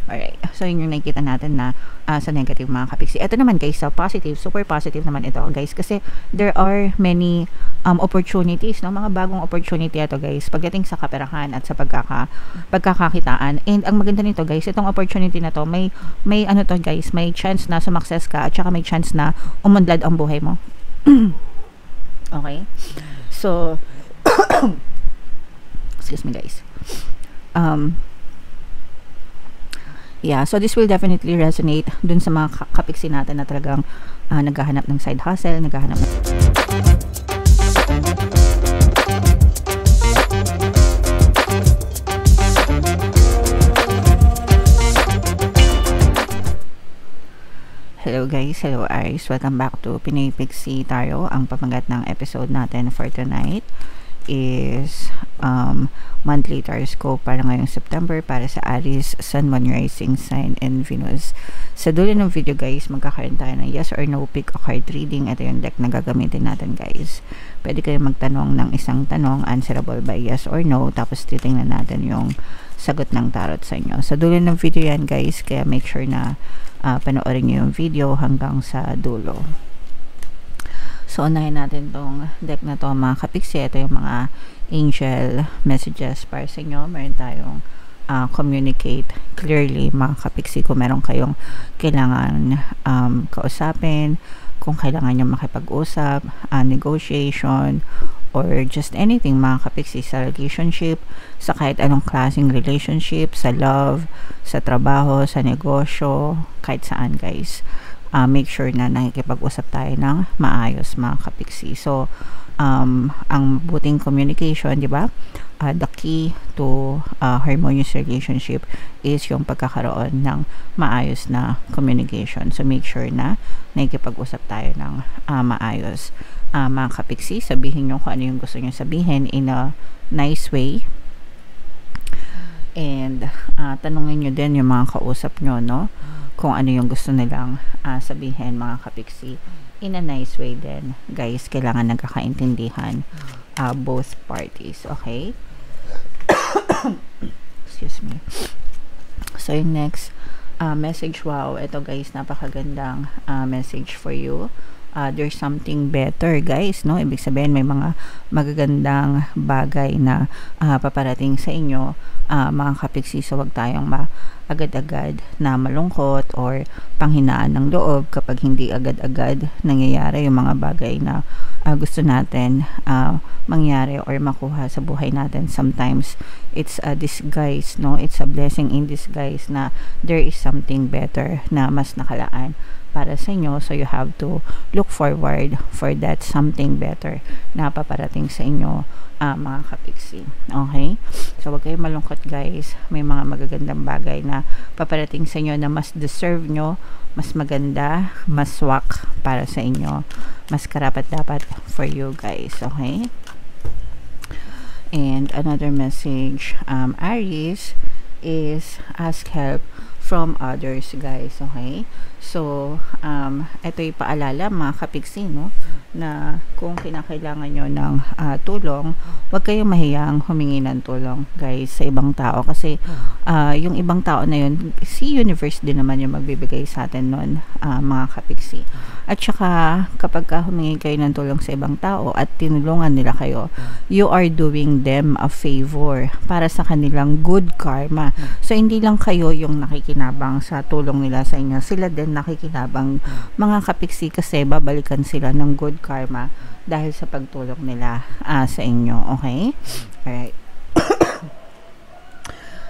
Alright, so yun yung nakikita natin na sa negative mga kapiksi. Ito naman guys, sa positive, super positive naman ito guys, kasi there are many opportunities, no? Mga bagong opportunity ito guys, pagdating sa kaperahan at sa pagkakakitaan. And ang maganda nito guys, itong opportunity na to, may ano to guys, may chance na sumakses ka at saka may chance na umunlad ang buhay mo. Okay? So, excuse me guys. Yeah, so this will definitely resonate dun sa mga kapiksi natin na talagang naghahanap ng side hustle, naghahanap ng... Hello guys, hello Aries, welcome back to Pinoy Pixie Tarot. Ang pamagat ng episode natin for tonight is monthly horoscope para ngayong September para sa Aries, Sun, Moon, Rising Sign, and Venus. Sa dulo ng video guys, magkakaroon tayo ng yes or no pick a card reading. Ito yung deck na gagamitin natin guys. Pwede kayong magtanong ng isang tanong, answerable by yes or no, tapos titingnan natin yung sagot ng tarot sa inyo. Sa dulo ng video yan guys, kaya make sure na panoorin nyo yung video hanggang sa dulo. So, unahin natin tong deck na to mga kapiksi. Ito yung mga angel messages para sa inyo. Meron tayong communicate clearly mga kapiksi kung meron kayong kailangan kausapin, kung kailangan nyo makipag-usap, negotiation, or just anything mga kapiksi sa relationship, sa kahit anong klaseng relationship, sa love, sa trabaho, sa negosyo, kahit saan guys. Make sure na nakikipag-usap tayo ng maayos mga kapiksi. So, ang buting communication, di ba? The key to harmonious relationship is yung pagkakaroon ng maayos na communication. So, make sure na nakikipag-usap tayo ng maayos. Mga kapiksi, sabihin nyo kung ano yung gusto nyo sabihin in a nice way. And, tanungin nyo din yung mga kausap nyo, no? Kung ano yung gusto nilang sabihin mga kapiksi in a nice way din guys. Kailangan nagkakaintindihan both parties, okay? Excuse me. So yung next message, wow, ito guys, napakagandang message for you. There's something better guys, no? Ibig sabihin may mga magagandang bagay na paparating sa inyo mga kapiksi. So wag tayong agad-agad na malungkot or panghinaan ng loob kapag hindi agad-agad nangyayari yung mga bagay na gusto natin mangyari or makuha sa buhay natin. Sometimes it's a disguise, no? It's a blessing in disguise na there is something better na mas nakalaan para sa inyo. So you have to look forward for that something better na paparating sa inyo mga kapiksi. Okay? So wag kayong malungkot guys. May mga magagandang bagay na paparating sa inyo na mas deserve nyo, mas maganda, mas swak para sa inyo, mas karapat-dapat for you guys. Okay? And another message, Aries, is ask help from others guys. Okay? So, ito'y paalala mga kapiksi, no? Na kung kinakailangan nyo ng tulong, huwag kayong mahiyang humingi ng tulong guys sa ibang tao, kasi yung ibang tao na yun, si universe din naman yung magbibigay sa atin nun mga kapiksi. At saka kapag humingi kayo ng tulong sa ibang tao at tinulungan nila kayo, you are doing them a favor para sa kanilang good karma. So hindi lang kayo yung nakikinabang sa tulong nila sa inyo, sila din nakikinabang mga kapiksi, kasi babalikan sila ng good karma dahil sa pagtulong nila sa inyo. Okay? Alright.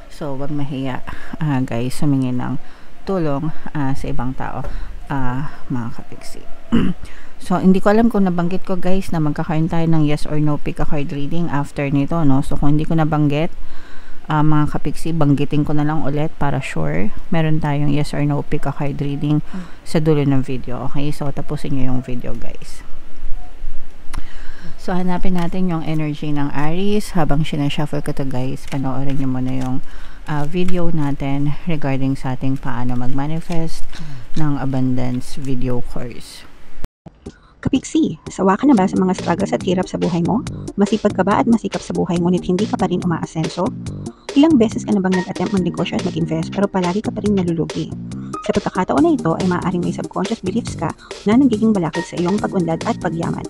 So wag mahiya guys humingi ng tulong sa ibang tao mga kapiksi. So hindi ko alam kung nabanggit ko guys na magkakaroon tayo ng yes or no pick a card reading after nito, no? So kung hindi ko nabanggit mga kapiksi, banggitin ko na lang ulit para sure. Meron tayong yes or no pick a card reading sa dulo ng video. Okay? So tapusin nyo yung video guys. So hanapin natin yung energy ng Aries. Habang sinashuffle ko to guys, panoorin nyo muna yung video natin regarding sa ating paano mag-manifest ng abundance video course. Kapiksi, sawa ka na ba sa mga struggles at hirap sa buhay mo? Masipag ka ba at masikap sa buhay ngunit hindi ka pa rin umaasenso? Ilang beses ka na bang nag-attempt mag-negosyo at mag-invest pero palagi ka pa rin nalulugi? Sa pagkakataon na ito ay maaaring may subconscious beliefs ka na nagiging balakid sa iyong pag-unlad at pagyaman.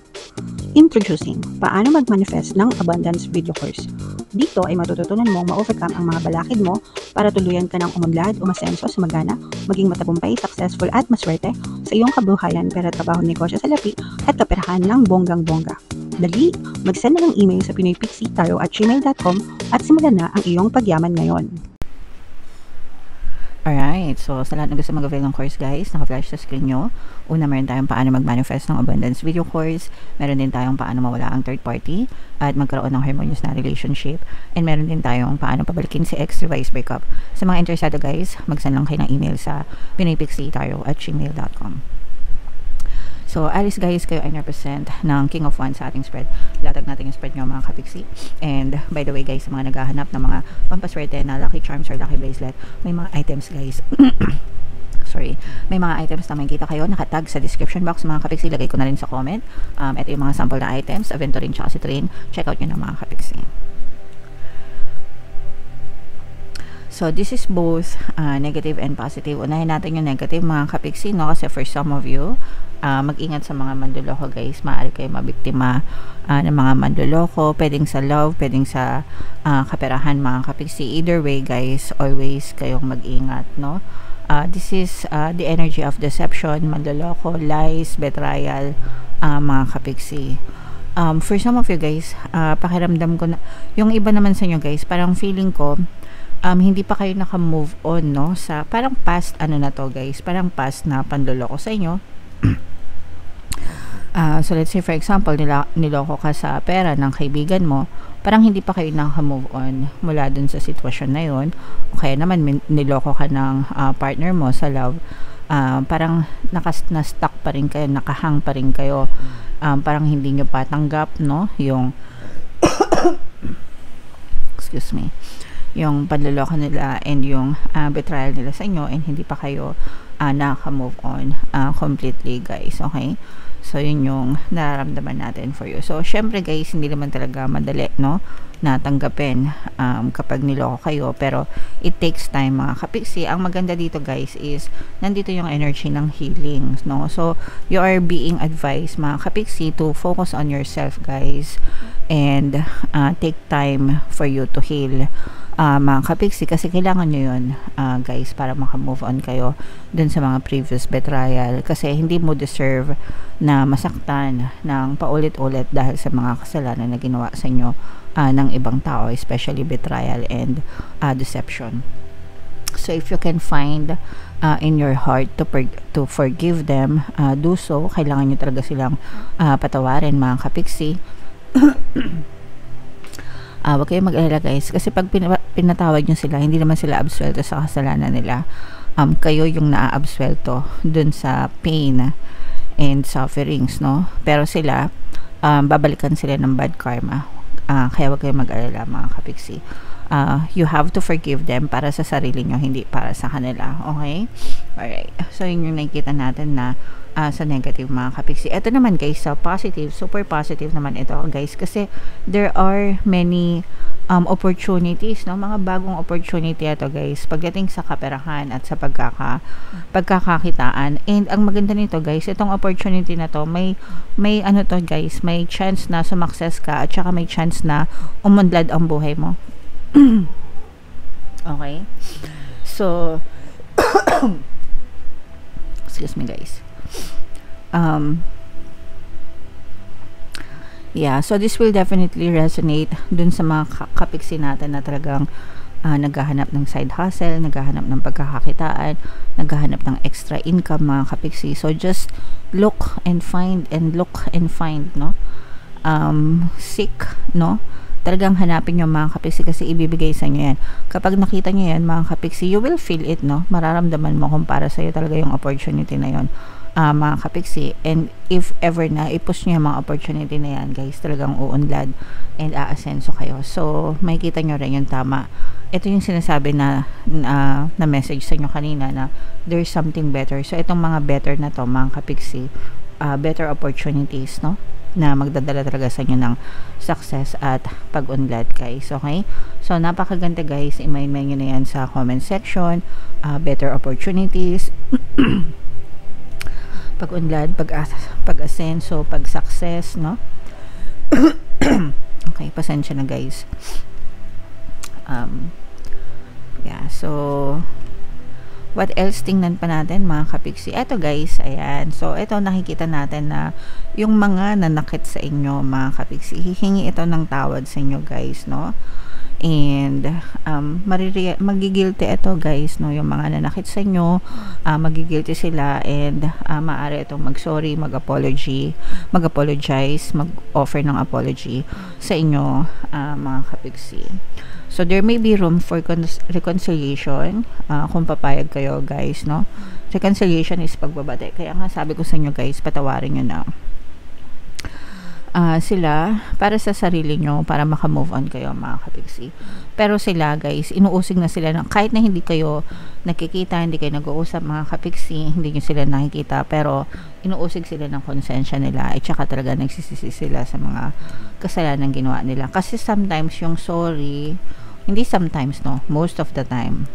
Introducing, paano mag-manifest ng abundance video course. Dito ay matututunan mong ma-overcome ang mga balakid mo para tuluyan ka ng umunlad, umasenso, sumagana, maging matagumpay, successful at maswerte sa iyong kabuhayan, pera, trabaho, negosyo, salapi at kaperahan ng bonggang-bongga. Dali, mag-send na ng email sa pinoypixitaro@gmail.com at simulan na ang iyong pagyaman ngayon. Alright, so sa lahat na gusto mag-avail ng course guys, naka-flash sa screen nyo. Una, meron tayong paano mag-manifest ng abundance video course. Meron din tayong paano mawala ang third party at magkaroon ng harmonious na relationship. And meron din tayong paano pabalikin si ex revised breakup. Sa mga interesado guys, mag-send lang kayo ng email sa pinoypixitaro@gmail.com. So, Aries guys, kayo ay represent ng King of Wands sa ating spread. Latag natin yung spread nyo mga kapiksi. And by the way guys, sa mga naghahanap ng mga pampaswerte na lucky charms or lucky bracelet, may mga items guys. Sorry. May mga items na makikita kayo nakatag sa description box mga kapiksi. Lagay ko na rin sa comment. Ito yung mga sample na items. Aventurine tsaka Citrine. Check out nyo na mga kapiksi. So, this is both negative and positive. Unahin natin yung negative mga kapiksi, no? Kasi for some of you, mag-ingat sa mga manduloko guys. Maaari kayo mabiktima ng mga manduloko. Pwedeng sa love, pwedeng sa kaperahan mga kapiksi. Either way guys, always kayong mag-ingat, no? This is the energy of deception, manduloko, lies, betrayal, mga kapiksi. For some of you guys, pakiramdam ko na, yung iba naman sa inyo guys, parang feeling ko, hindi pa kayo naka-move on, no? Sa parang past, ano na to guys, parang past na panloloko sa inyo. So let's say for example, niloko ka sa pera ng kaibigan mo, parang hindi pa kayo naka-move on mula dun sa sitwasyon na yun. O kaya naman niloko ka ng partner mo sa love, parang na-stuck pa rin kayo, nakahang pa rin kayo, parang hindi nyo pa tanggap, no? Yung excuse me, yung panloloko nila and yung betrayal nila sa inyo, and hindi pa kayo naka-move on completely guys, okay? So yun yung nararamdaman natin for you. So syempre guys, hindi naman talaga madali, no, natanggapin kapag niloko kayo, pero it takes time mga kapiksi. Ang maganda dito guys is nandito yung energy ng healing, no? So you are being advised mga kapiksi to focus on yourself guys, and take time for you to heal mga kapiksi, kasi kailangan nyo yun guys, para makamove on kayo dun sa mga previous betrayal, kasi hindi mo deserve na masaktan ng paulit-ulit dahil sa mga kasalanan na ginawa sa inyo ng ibang tao, especially betrayal and deception. So if you can find in your heart to forgive them, do so. Kailangan nyo talaga silang patawarin mga kapiksi. Wag kayong mag-alala guys, kasi pag pinatawad nyo sila, hindi naman sila absuelto sa kasalanan nila. Kayo yung naa-absuelto dun sa pain and sufferings, no? Pero sila, babalikan sila ng bad karma. Kaya wag kayong mag-alala mga kapiksi. You have to forgive them para sa sarili nyo, hindi para sa kanila, okay? Alright, so yun yung nakikita natin na sa negative mga kapiksi. Ito naman guys, sa positive, super positive naman ito guys, kasi there are many opportunities, no? Mga bagong opportunity ito guys, pagdating sa kaperahan at sa pagkakakitaan. And ang maganda nito guys, itong opportunity na to, may ano to guys, may chance na sumakses ka, at saka may chance na umunlad ang buhay mo. Okay, so excuse me guys. Yeah, so this will definitely resonate dun sa mga kapiksi natin na talagang naghahanap ng side hustle, naghahanap ng pagkakakitaan, naghahanap ng extra income mga kapiksi. So just look and find, no? Seek, no? Talagang hanapin yung mga kapiksi, kasi ibibigay sa inyo yan. Kapag nakita nyo yan mga kapiksi, you will feel it, no? Mararamdaman mo kung para sa'yo talaga yung opportunity na yon, mga kapiksi. And if ever na i-push nyo yung mga opportunity na yan guys, talagang uunlad and aasenso kayo. So makikita nyo rin yung tama. Ito yung sinasabi na message sa inyo kanina, na there's something better. So itong mga better na to mga kapiksi, better opportunities, no? Na magdadala talaga sa inyo ng success at pag-unlad, guys. Okay? So, napakaganda, guys. I-main nyo na yan sa comment section. Better opportunities. Pag-unlad, pag-asenso, pag-success, no? Okay, pasensya na, guys. Yeah, so what else tingnan pa natin, mga kapiksi? Eto, guys, ayan. So, ito nakikita natin na yung mga nanakit sa inyo, mga kapiksi, hihingi ito ng tawad sa inyo, guys, no? And magigilty ito, guys, no? Yung mga nanakit sa inyo, magigilty sila, and maaari itong mag-sorry, mag-apologize, mag-offer ng apology sa inyo, mga kapiksi. So, there may be room for reconciliation kung papayag kayo, guys, no? Reconciliation is pagbabati. Kaya nga, sabi ko sa inyo, guys, patawarin nyo na sila para sa sarili nyo, para maka-move on kayo, mga kapiksi. Pero sila, guys, inuusig na sila ng, kahit na hindi kayo nakikita, hindi kayo nag-uusap, mga kapiksi, hindi nyo sila nakikita, pero inuusig sila ng konsensya nila, at saka talaga nagsisisi sila sa mga kasalanan ginawa nila. Kasi sometimes yung sorry, hindi sometimes, no, most of the time,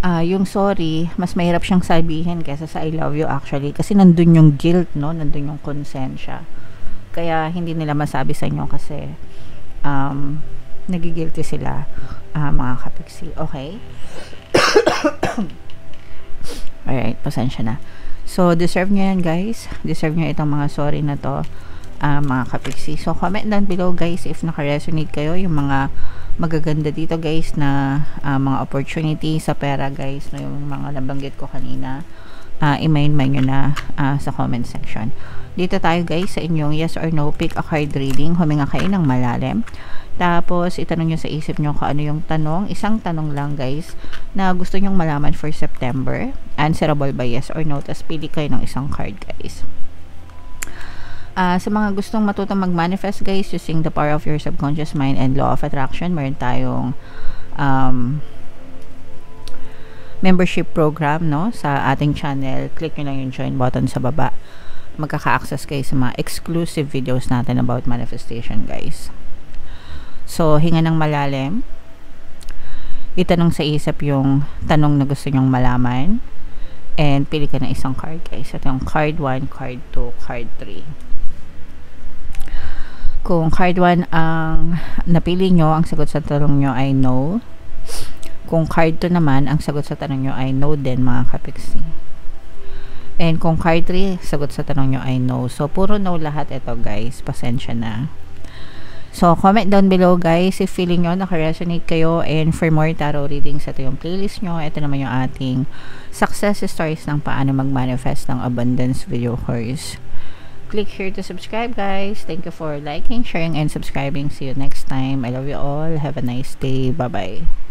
yung sorry, mas mahirap siyang sabihin kaysa sa I love you, actually, kasi nandun yung guilt, no, nandun yung konsensya, kaya hindi nila masabi sa inyo kasi nagigilty sila, mga kapiksi. Okay? Alright, pasensya na. So, deserve nyo yan, guys. Deserve nyo itong mga sorry na to, mga kapiksi. So, comment down below, guys, if naka-resonate kayo, yung mga magaganda dito, guys, na mga opportunity sa pera, guys, no, yung mga nabanggit ko kanina, i-main nyo na sa comment section. Dito tayo, guys, sa inyong yes or no, pick a card reading. Huminga kayo ng malalim. Tapos, itanong nyo sa isip nyo kung ano yung tanong. Isang tanong lang, guys, na gusto nyong malaman for September. Answerable by yes or no. Tapos, pili kayo ng isang card, guys. Sa mga gustong matutong mag-manifest, guys, using the power of your subconscious mind and law of attraction, meron tayong membership program, no, sa ating channel. Click nyo lang yung join button sa baba. Magkaka-access kayo sa mga exclusive videos natin about manifestation, guys. So, hinga ng malalim. Itanong sa isip yung tanong na gusto nyong malaman. And pili ka ng isang card, guys. Ito yung card 1, card 2, card 3. Kung card 1 ang napili nyo, ang sagot sa tanong nyo ay no. Kung card 2 naman, ang sagot sa tanong nyo ay no din, mga kapiksi. And kung card 3, sagot sa tanong nyo ay no. So, puro no lahat ito, guys. Pasensya na. So, comment down below, guys, if feeling nyo naka-resonate kayo. And for more tarot readings, ito yung playlist nyo. Ito naman yung ating success stories ng paano mag-manifest ng abundance video course. Click here to subscribe, guys. Thank you for liking, sharing, and subscribing. See you next time. I love you all. Have a nice day. Bye-bye.